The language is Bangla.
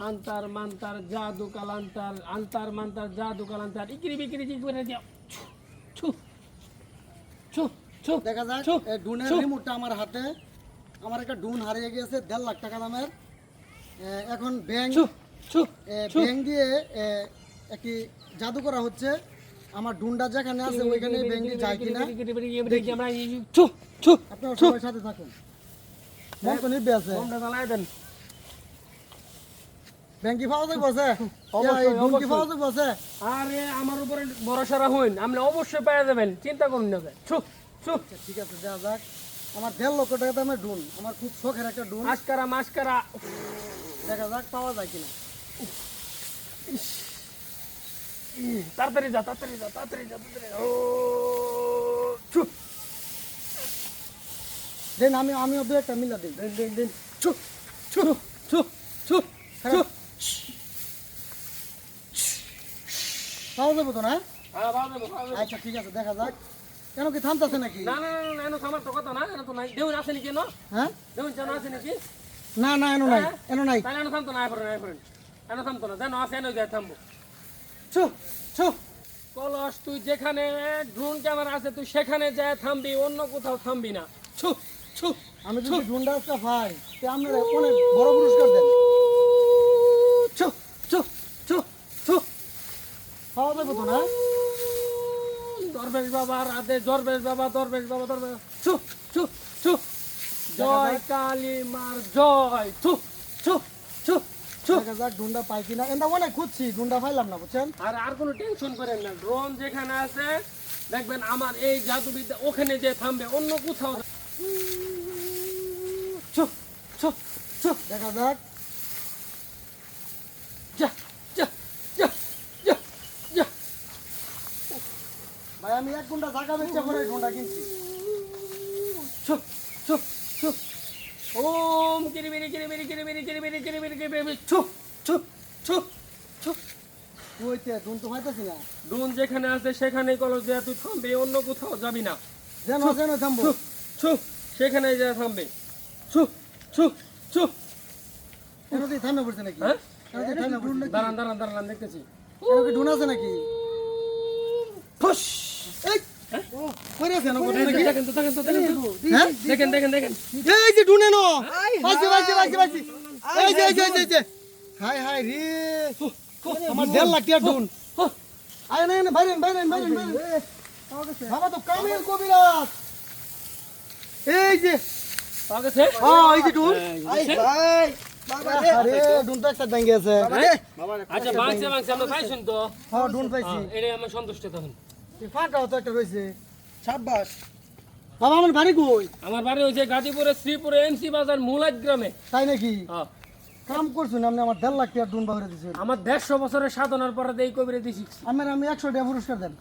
আন্তার মান্তার জাদু কালান্তার আন্তার মান্তার জাদু কালান্তার ইকিরি বিকিরি কি করে দিও ছু ছু ছু দেখা যাক ছু, এই ডুনের ছু। রিমোটটা আমার হাতে। আমার একটা ডুন হারিয়ে গিয়েছে 1.5 লাখ টাকা দামের। এখন ব্যাংক ছু ছু ছু ব্যাংক দিয়ে একটি জাদু করা হচ্ছে। আমার ডুনটা যেখানে আছে ওইখানে ব্যাংকে যায় কিনা দেখি আমরা ছু ছু আপনারা ছু সবাই সাথে থাকুন। মন তো নিবে আছে আমরা চালাই দেন ব্যাংকে পাওয়া যাবে আছে অবশ্যই, ডুন কি অবশ্যই। পাওয়া যাবে আছে আরে আমার উপরে ভরসা রাখুন আপনি অবশ্যই পেয়ে যাবেন চিন্তা করুন না ছু ছু ঠিক আছে দেখা যাক। আমার 1.5 লক্ষ টাকা দামের ডুন, আমার খুব শখের একটা ডুন। মাস্কারা মাস্কারা দেখা যাক পাওয়া যায় কিনা। তাড়াতাড়ি যা তাড়াতাড়ি যা তাড়াতাড়ি যা তাড়াতাড়ি ও ছু দেন আমিও দু একটা মিলা দিই। দেন দেন দেন ছু ছু ছু ছু ছু পাওয়া যাবে তো না? হ্যাঁ বাবা বাবা আচ্ছা ঠিক আছে দেখা যাক। কেন কি থামতেছে নাকি? না না না না এনো আমার তো কথা না এনো তো নাই দেউন আছে নাকি এনো হ্যাঁ দেউন জানা আছে নাকি না না এনো নাই এনো নাই। তাহলে এনো থামতো না আইফরেন এনো থামতো না জানো আছে এনো যায় থামবো ছু ছু কলস তুই যেখানে ড্রোন ক্যামেরা আছে তুই সেখানে যায় থামবি অন্য কোথাও থামবি না ছু ছু আমি যদি ডুনটা একটা পাই তে আপনারা অনেক বড় পুরস্কার দেন। ছু ছু ছু ছু পাওয়া যাবে তো না? দরবেশ বাবা রাধে দরবেশ বাবা দরবেশ বাবা দরবেশ ছু ছু ছু জয় কালী মার জয় ছু ছু ছু ছু দেখা যাক ডুনটা পাই কিনা। এটা অনেক খুঁজছি ডুনটা পাইলাম না বুঝছেন। আর কোনো টেনশন করেন না ড্রোন যেখানে আছে দেখবেন আমার এই জাদুবিদ্যা ওখানে যে থামবে অন্য কোথাও না। ছু ছু ছু দেখা যাক। যা যা যা যা যা ভাই আমি 1 ঘন্টা জায়গা বেচে পরে ডুনটা কিনছি। ছু ছু ছু ওম কিরিবিরি কিরিবিরি কিরিবিরি কিরিবিরি কিরিবিরি কিরিবিরি ছু ছু ছু ছু ওইতে ডুন তো পাইতেছি না। ড্রোন যেখানে আছে সেখানেই কলস দেয়া তুই থামবে অন্য কোথাও যাবি না যেন যেন থামবো। ছু ছু সেখানে যা থামবে ছু ছু ছু কেন কি থামে পড়ছে নাকি? হ্যাঁ কেন কি থামে পড়ছে নাকি? দাঁড়ান দাঁড়ান দাঁড়ান দেখতেছি কেন কি ডুন আছে নাকি? ফুস এই ও কই আছে না কোথায় নাকি? দেখেন তো দেখেন তো দেখেন তো। হ্যাঁ দেখেন দেখেন দেখেন এই যে ডুনে নো বাজি বাজি বাজি বাজি এই যে এই যে হাই হাই রে আমার 1.5 লাখ টাকা ডুন আয় না না বাইরেন বাইরেন বাইরেন বাইরেন বাবা তো কামেল কবিরাজ এই যে পাওয়া গেছে এই যে ডুন এই যে। ভাই বাবা রে আরে ডুন তো একটা ভেঙে আছে আচ্ছা বাংছে বাংছে আমরা পাইছেন তো হ্যাঁ ডুন পাইছি এটাই আমার সন্তুষ্ট তখন এই ফাটাও তো একটা রইছে 26 বাবা আমার বাড়ি কই? আমার বাড়ি হয়েছে গাজীপুরে শ্রীপুরে এমসি বাজার মুলাজ গ্রামে তাই নাকি? হ্যাঁ। কাম করছুন আপনি আমার 1.5 লাখ টাকা ডুন বাগরে দিছেন। আমার 150 বছরের সাধনার পরে এই কবিরে দিছি আমি 100 টাকা পুরস্কার দেন।